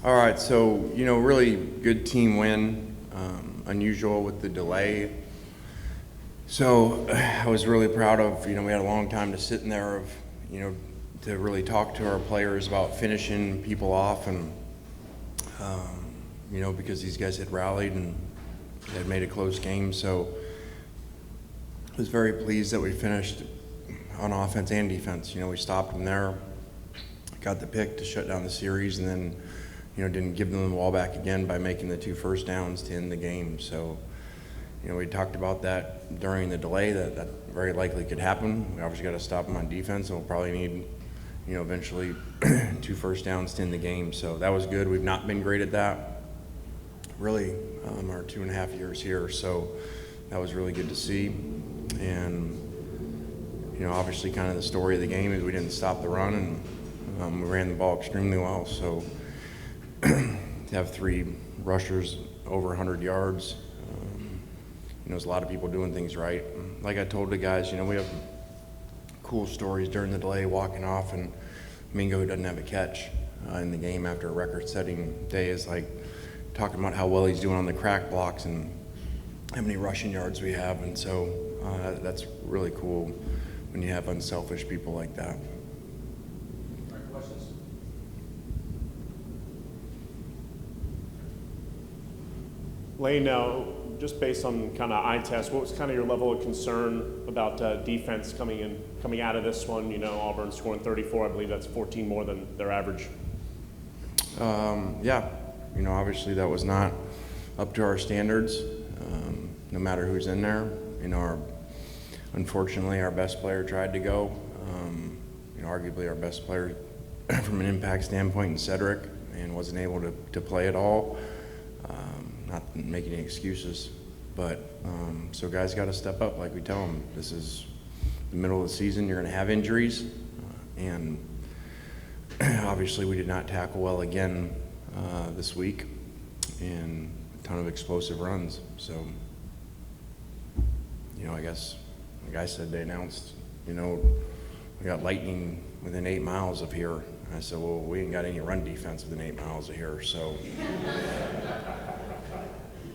All right, so, really good team win, unusual with the delay. So I was really proud of, we had a long time to sit in there of, to really talk to our players about finishing people off and, because these guys had rallied and had made a close game. So I was very pleased that we finished on offense and defense. We stopped them there, got the pick to shut down the series, and then, didn't give them the ball back again by making the 2 first downs to end the game. So, we talked about that during the delay, that very likely could happen. We obviously got to stop them on defense, and we'll probably need, eventually 2 first downs to end the game. So that was good. We've not been great at that, really, our 2.5 years here. So that was really good to see. And, obviously kind of the story of the game is we didn't stop the run, and we ran the ball extremely well. So to have 3 rushers over 100 yards, there's a lot of people doing things right. Like I told the guys, we have cool stories during the delay walking off, and Mingo, who doesn't have a catch in the game after a record-setting day, is like talking about how well he's doing on the crack blocks and how many rushing yards we have. And so that's really cool when you have unselfish people like that. Lane, now, just based on kind of eye test, what was kind of your level of concern about defense coming out of this one? Auburn scoring 34, I believe that's 14 more than their average. Yeah, obviously that was not up to our standards, no matter who's in there. Unfortunately, our best player tried to go. Arguably our best player from an impact standpoint in Cedric, and wasn't able to play at all. Not making any excuses, but so guys got to step up like we tell them. This is the middle of the season. You're going to have injuries, and obviously we did not tackle well again this week, and a ton of explosive runs. So, I guess, like I said, they announced, we got lightning within 8 miles of here. And I said, well, we ain't got any run defense within 8 miles of here, so.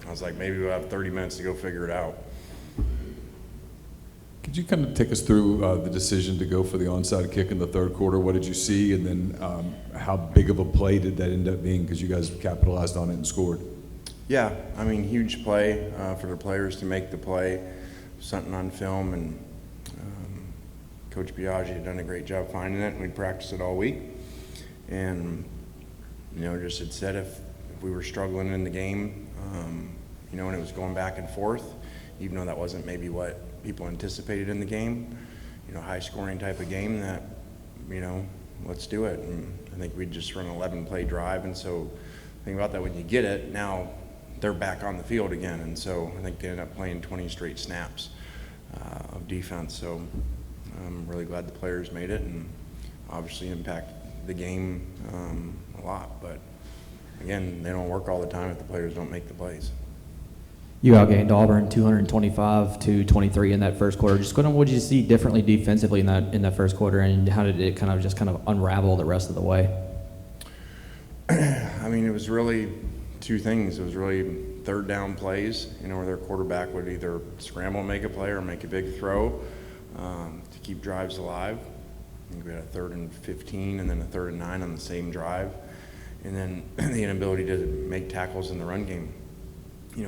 I was like, maybe we'll have 30 minutes to go figure it out. Could you kind of take us through the decision to go for the onside kick in the third quarter? What did you see, and then how big of a play did that end up being, because you guys capitalized on it and scored? Yeah, huge play for the players to make the play. Something on film, and Coach Biaggi had done a great job finding it, and we'd practiced it all week. And, just had said if we were struggling in the game, and it was going back and forth, even though that wasn't maybe what people anticipated in the game, high scoring type of game, that, let's do it. And I think we'd just run an 11-play drive. And so think about that, when you get it, now they're back on the field again. And so I think they ended up playing 20 straight snaps of defense. So I'm really glad the players made it, and obviously impact the game a lot. But again, they don't work all the time if the players don't make the plays. You outgained Auburn 225-23 in that first quarter. Just what did you see differently defensively in that first quarter, and how did it kind of unravel the rest of the way? It was really 2 things. It was really third down plays, where their quarterback would either scramble and make a play or make a big throw to keep drives alive. I think we had a 3rd and 15 and then a 3rd and 9 on the same drive. And then the inability to make tackles in the run game.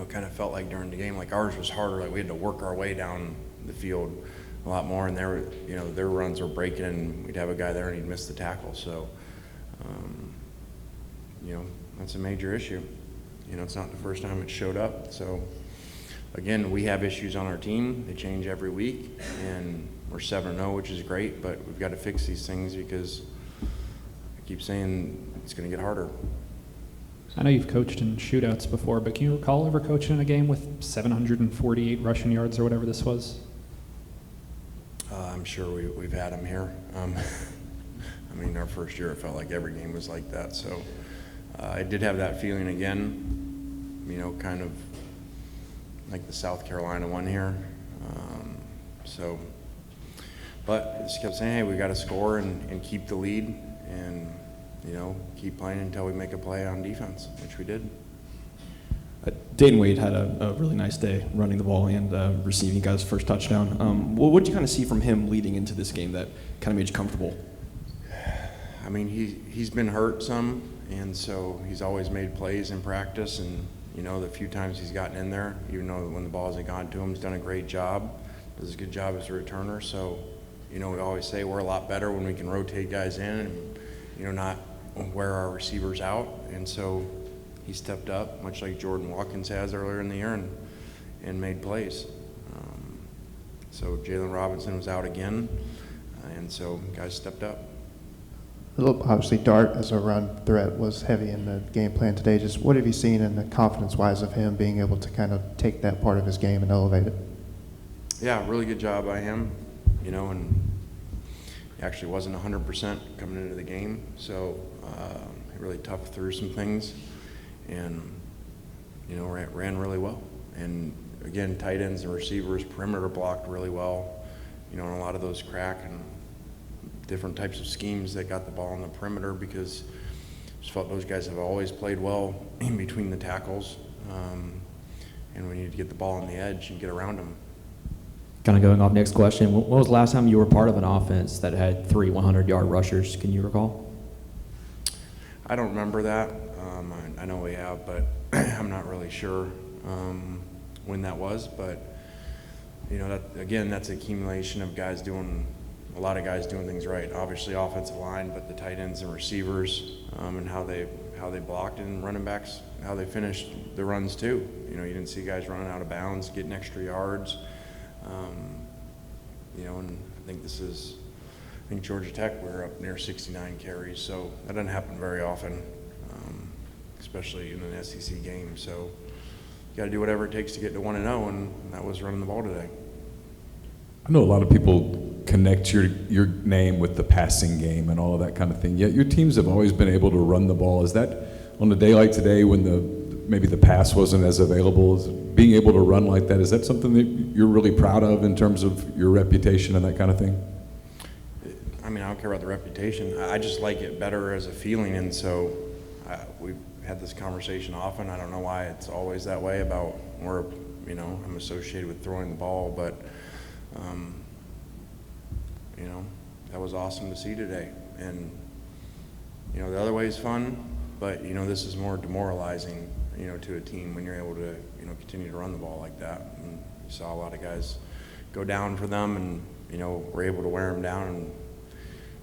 Kind of felt like during the game, like ours was harder. Like we had to work our way down the field a lot more, and their runs were breaking, and we'd have a guy there and he'd miss the tackle. So, that's a major issue. It's not the first time it showed up. So, again, we have issues on our team. They change every week, and we're 7-0, which is great, but we've got to fix these things, because I keep saying it's going to get harder. I know you've coached in shootouts before, but can you recall ever coaching in a game with 748 rushing yards or whatever this was? I'm sure we've had them here. Our first year, it felt like every game was like that. So I did have that feeling again, kind of like the South Carolina one here. But I just kept saying, hey, we got to score and keep the lead. And keep playing until we make a play on defense, which we did. Dayton Wade had a really nice day running the ball and receiving you guys' first touchdown. What did you kind of see from him leading into this game that kind of made you comfortable? I mean, he's been hurt some, and so he's always made plays in practice, and the few times he's gotten in there, even though when the ball hasn't gone to him, he's done a great job, does a good job as a returner. So, we always say we're a lot better when we can rotate guys in and, not wear our receivers out. And so he stepped up, much like Jordan Watkins has earlier in the year, and made plays. So Jalen Robinson was out again, and so guys stepped up. Obviously, Dart as a run threat was heavy in the game plan today. Just what have you seen in the confidence-wise of him being able to kind of take that part of his game and elevate it? Yeah, really good job by him, and he actually wasn't 100% coming into the game, so he really toughed through some things and, ran really well. And again, tight ends and receivers, perimeter blocked really well, in a lot of those crack and different types of schemes that got the ball on the perimeter, because I just felt those guys have always played well in between the tackles, and we need to get the ball on the edge and get around them. Kind of going off next question, when was the last time you were part of an offense that had 3 100-yard rushers? Can you recall? I don't remember that. I know we have, but I'm not really sure when that was. But that's an accumulation of a lot of guys doing things right. Obviously, offensive line, but the tight ends and receivers, and how they blocked, and running backs, how they finished the runs too. You didn't see guys running out of bounds, getting extra yards. And I think Georgia Tech, we're up near 69 carries, so that doesn't happen very often, especially in an SEC game. So you got to do whatever it takes to get to 1-0, and that was running the ball today. I know a lot of people connect your name with the passing game and all of that kind of thing, yet your teams have always been able to run the ball. Is that on a day like today when maybe the pass wasn't as available, being able to run like that, is that something that you're really proud of in terms of your reputation and that kind of thing? I mean, I don't care about the reputation. I just like it better as a feeling, and so we've had this conversation often. I don't know why it's always that way about where, I'm associated with throwing the ball, but, that was awesome to see today. And, the other way is fun, but, this is more demoralizing, to a team when you're able to, continue to run the ball like that. And you saw a lot of guys go down for them, and, we're able to wear them down, and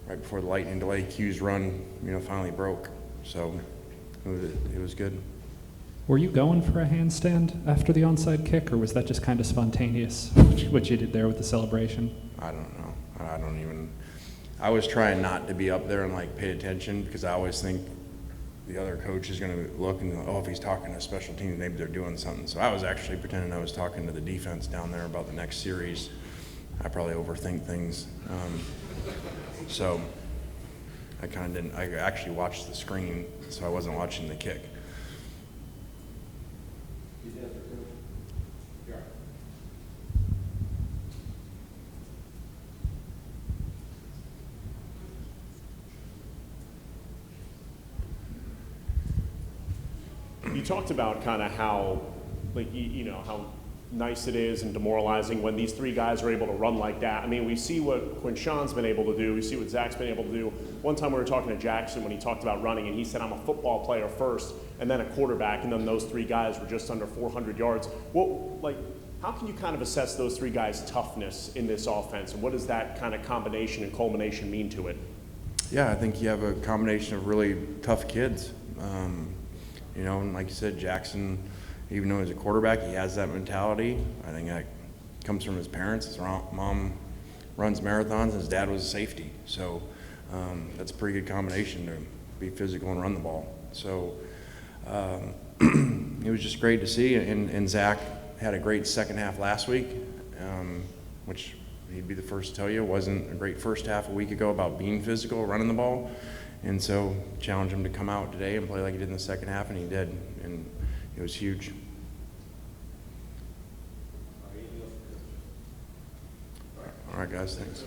right before the lightning delay Q's run, finally broke. So it was good. Were you going for a handstand after the onside kick, or was that just kind of spontaneous, what you did there with the celebration? I don't know. I was trying not to be up there and pay attention, because I always think the other coach is going to look and if he's talking to special teams, maybe they're doing something. So I was actually pretending I was talking to the defense down there about the next series. I probably overthink things. So I kind of didn't. I actually watched the screen, so I wasn't watching the kick. You talked about kind of how, how nice it is and demoralizing when these three guys are able to run like that. I mean, we see what Quinshawn's been able to do. We see what Zach's been able to do. One time we were talking to Jackson when he talked about running, and he said, I'm a football player first, and then a quarterback, and then those three guys were just under 400 yards. How can you kind of assess those three guys' toughness in this offense, and what does that kind of combination and culmination mean to it? Yeah, I think you have a combination of really tough kids. And like you said, Jackson, even though he's a quarterback, he has that mentality. I think that comes from his parents. His mom runs marathons, and his dad was a safety. So that's a pretty good combination to be physical and run the ball. So it was just great to see. And Zach had a great second half last week, which he'd be the first to tell you wasn't a great first half a week ago about being physical, running the ball. And so challenged him to come out today and play like he did in the second half, and he did. And it was huge. All right, guys, thanks.